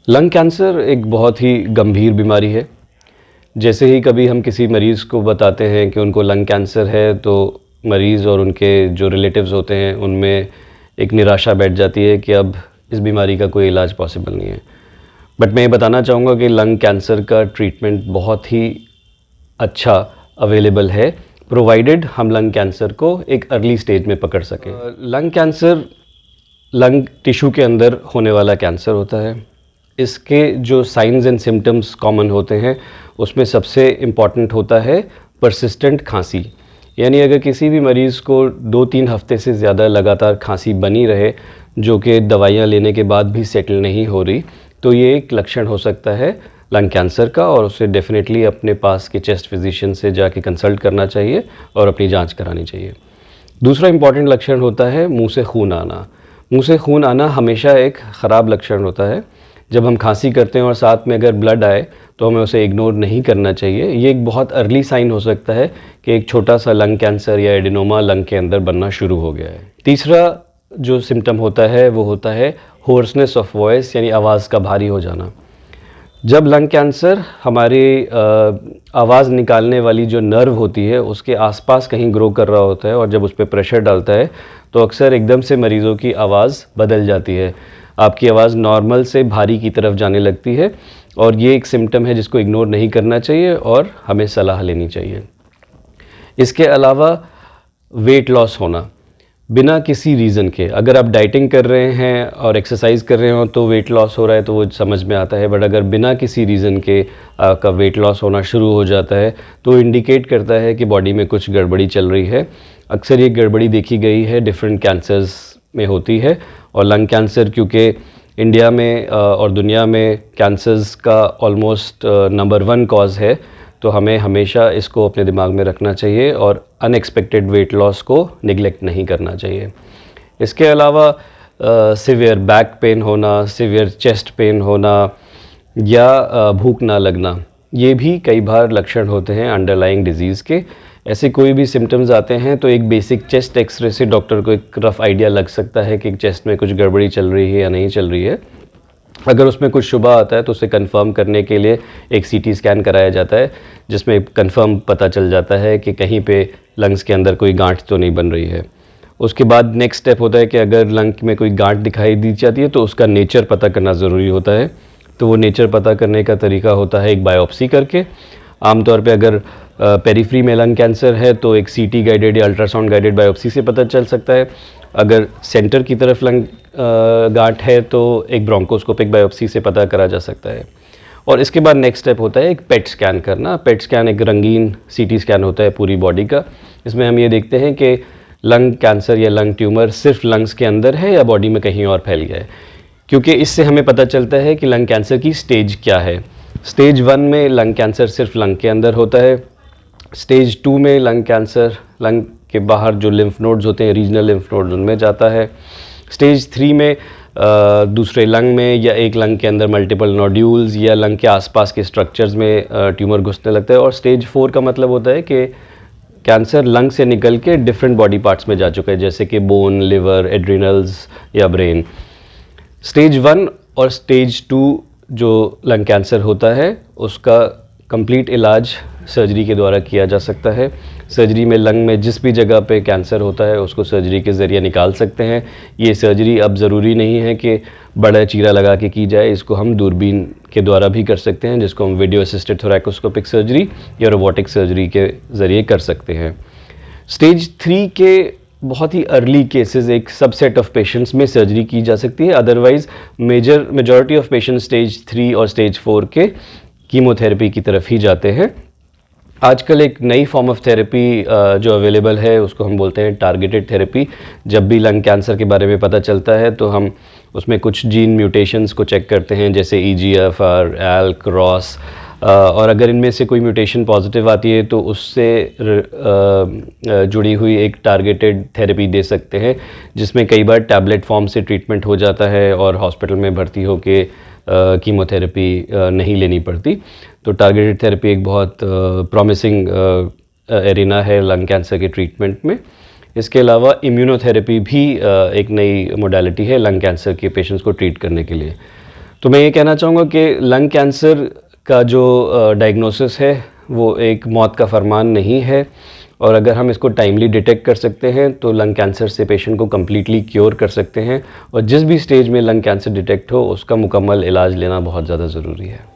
Lung cancer एक बहुत ही गंभीर बीमारी है। जैसे ही कभी हम किसी मरीज़ को बताते हैं कि उनको लंग कैंसर है, तो मरीज़ और उनके जो रिलेटिव्स होते हैं उनमें एक निराशा बैठ जाती है कि अब इस बीमारी का कोई इलाज पॉसिबल नहीं है। बट मैं ये बताना चाहूँगा कि लंग कैंसर का ट्रीटमेंट बहुत ही अच्छा अवेलेबल है, प्रोवाइडेड हम लंग कैंसर को एक अर्ली स्टेज में पकड़ सकें। लंग कैंसर लंग टिश्यू के अंदर होने वाला कैंसर होता है। इसके जो साइन्स एंड सिम्टम्स कॉमन होते हैं उसमें सबसे इम्पॉर्टेंट होता है परसिस्टेंट खांसी। यानी अगर किसी भी मरीज़ को 2-3 हफ्ते से ज़्यादा लगातार खांसी बनी रहे, जो कि दवाइयाँ लेने के बाद भी सेटल नहीं हो रही, तो ये एक लक्षण हो सकता है लंग कैंसर का, और उसे डेफिनेटली अपने पास के चेस्ट फिजिशियन से जाके कंसल्ट करना चाहिए और अपनी जांच करानी चाहिए। दूसरा इम्पॉर्टेंट लक्षण होता है मुंह से खून आना। मुंह से खून आना हमेशा एक ख़राब लक्षण होता है। जब हम खांसी करते हैं और साथ में अगर ब्लड आए तो हमें उसे इग्नोर नहीं करना चाहिए। ये एक बहुत अर्ली साइन हो सकता है कि एक छोटा सा लंग कैंसर या एडिनोमा लंग के अंदर बनना शुरू हो गया है। तीसरा जो सिम्टम होता है वो होता है होर्सनेस ऑफ वॉइस, यानी आवाज़ का भारी हो जाना। जब लंग कैंसर हमारी आवाज़ निकालने वाली जो नर्व होती है उसके आसपास कहीं ग्रो कर रहा होता है और जब उस पर प्रेशर डालता है तो अक्सर एकदम से मरीज़ों की आवाज़ बदल जाती है। आपकी आवाज़ नॉर्मल से भारी की तरफ जाने लगती है, और ये एक सिम्टम है जिसको इग्नोर नहीं करना चाहिए और हमें सलाह लेनी चाहिए। इसके अलावा वेट लॉस होना बिना किसी रीज़न के, अगर आप डाइटिंग कर रहे हैं और एक्सरसाइज कर रहे हो तो वेट लॉस हो रहा है तो वो समझ में आता है, बट अगर बिना किसी रीज़न के आपका वेट लॉस होना शुरू हो जाता है तो इंडिकेट करता है कि बॉडी में कुछ गड़बड़ी चल रही है। अक्सर ये गड़बड़ी देखी गई है डिफरेंट कैंसर्स में होती है, और लंग कैंसर क्योंकि इंडिया में और दुनिया में कैंसर्स का ऑलमोस्ट नंबर 1 कॉज है, तो हमें हमेशा इसको अपने दिमाग में रखना चाहिए और अनएक्सपेक्टेड वेट लॉस को निगलेक्ट नहीं करना चाहिए। इसके अलावा सिवियर बैक पेन होना, सिवियर चेस्ट पेन होना या भूख ना लगना, ये भी कई बार लक्षण होते हैं अंडरलाइंग डिजीज़ के। ऐसे कोई भी सिम्टम्स आते हैं तो एक बेसिक चेस्ट एक्सरे से डॉक्टर को एक रफ़ आइडिया लग सकता है कि चेस्ट में कुछ गड़बड़ी चल रही है या नहीं चल रही है। अगर उसमें कुछ शुबा आता है तो उसे कंफर्म करने के लिए एक सीटी स्कैन कराया जाता है, जिसमें कंफर्म पता चल जाता है कि कहीं पे लंग्स के अंदर कोई गांठ तो नहीं बन रही है। उसके बाद नेक्स्ट स्टेप होता है कि अगर लंग में कोई गांठ दिखाई दी जाती है तो उसका नेचर पता करना ज़रूरी होता है। तो वो नेचर पता करने का तरीका होता है एक बायोप्सी करके। आमतौर पे अगर पेरिफ्री में लंग कैंसर है तो एक सीटी गाइडेड या अल्ट्रासाउंड गाइडेड बायोप्सी से पता चल सकता है। अगर सेंटर की तरफ लंग गांठ है तो एक ब्रोंकोस्कोपिक बायोप्सी से पता करा जा सकता है। और इसके बाद नेक्स्ट स्टेप होता है एक पेट स्कैन करना। पेट स्कैन एक रंगीन सीटी स्कैन होता है पूरी बॉडी का। इसमें हम ये देखते हैं कि लंग कैंसर या लंग ट्यूमर सिर्फ लंग्स के अंदर है या बॉडी में कहीं और फैल गया है, क्योंकि इससे हमें पता चलता है कि लंग कैंसर की स्टेज क्या है। स्टेज 1 में लंग कैंसर सिर्फ लंग के अंदर होता है। स्टेज 2 में लंग कैंसर लंग के बाहर जो लिम्फ नोड्स होते हैं, रीजनल लिम्फ नोड्स, उनमें जाता है। स्टेज 3 में दूसरे लंग में या एक लंग के अंदर मल्टीपल नोड्यूल्स या लंग के आसपास के स्ट्रक्चर्स में ट्यूमर घुसने लगता है। और स्टेज 4 का मतलब होता है कि कैंसर लंग से निकल के डिफरेंट बॉडी पार्ट्स में जा चुका है, जैसे कि बोन, लिवर, एड्रिनल्स या ब्रेन। स्टेज 1 और स्टेज 2 जो लंग कैंसर होता है उसका कंप्लीट इलाज सर्जरी के द्वारा किया जा सकता है। सर्जरी में लंग में जिस भी जगह पे कैंसर होता है उसको सर्जरी के ज़रिए निकाल सकते हैं। ये सर्जरी अब ज़रूरी नहीं है कि बड़ा चीरा लगा के की जाए, इसको हम दूरबीन के द्वारा भी कर सकते हैं, जिसको हम वीडियो असिस्टेड थोरैकोस्कोपिक सर्जरी या रोबोटिक सर्जरी के ज़रिए कर सकते हैं। स्टेज 3 के बहुत ही अर्ली केसेस एक सबसेट ऑफ पेशेंट्स में सर्जरी की जा सकती है। Otherwise majority of patient stage 3 और स्टेज 4 के कीमोथेरेपी की तरफ ही जाते हैं। आजकल एक नई फॉर्म ऑफ थेरेपी जो अवेलेबल है उसको हम बोलते हैं टारगेटेड थेरेपी। जब भी लंग कैंसर के बारे में पता चलता है तो हम उसमें कुछ जीन म्यूटेशंस को चेक करते हैं, जैसे EGFR, ALK, ROS, और अगर इनमें से कोई म्यूटेशन पॉजिटिव आती है तो उससे जुड़ी हुई एक टारगेटेड थेरेपी दे सकते हैं, जिसमें कई बार टैबलेट फॉर्म से ट्रीटमेंट हो जाता है और हॉस्पिटल में भर्ती होकर कीमोथेरेपी नहीं लेनी पड़ती। तो टारगेटेड थेरेपी एक बहुत प्रॉमिसिंग एरिना है लंग कैंसर के ट्रीटमेंट में। इसके अलावा इम्यूनोथेरेपी भी एक नई मोडालिटी है लंग कैंसर के पेशेंट्स को ट्रीट करने के लिए। तो मैं ये कहना चाहूँगा कि लंग कैंसर का जो डायग्नोसिस है वो एक मौत का फरमान नहीं है, और अगर हम इसको टाइमली डिटेक्ट कर सकते हैं तो लंग कैंसर से पेशेंट को कम्प्लीटली क्योर कर सकते हैं, और जिस भी स्टेज में लंग कैंसर डिटेक्ट हो उसका मुकम्मल इलाज लेना बहुत ज़्यादा ज़रूरी है।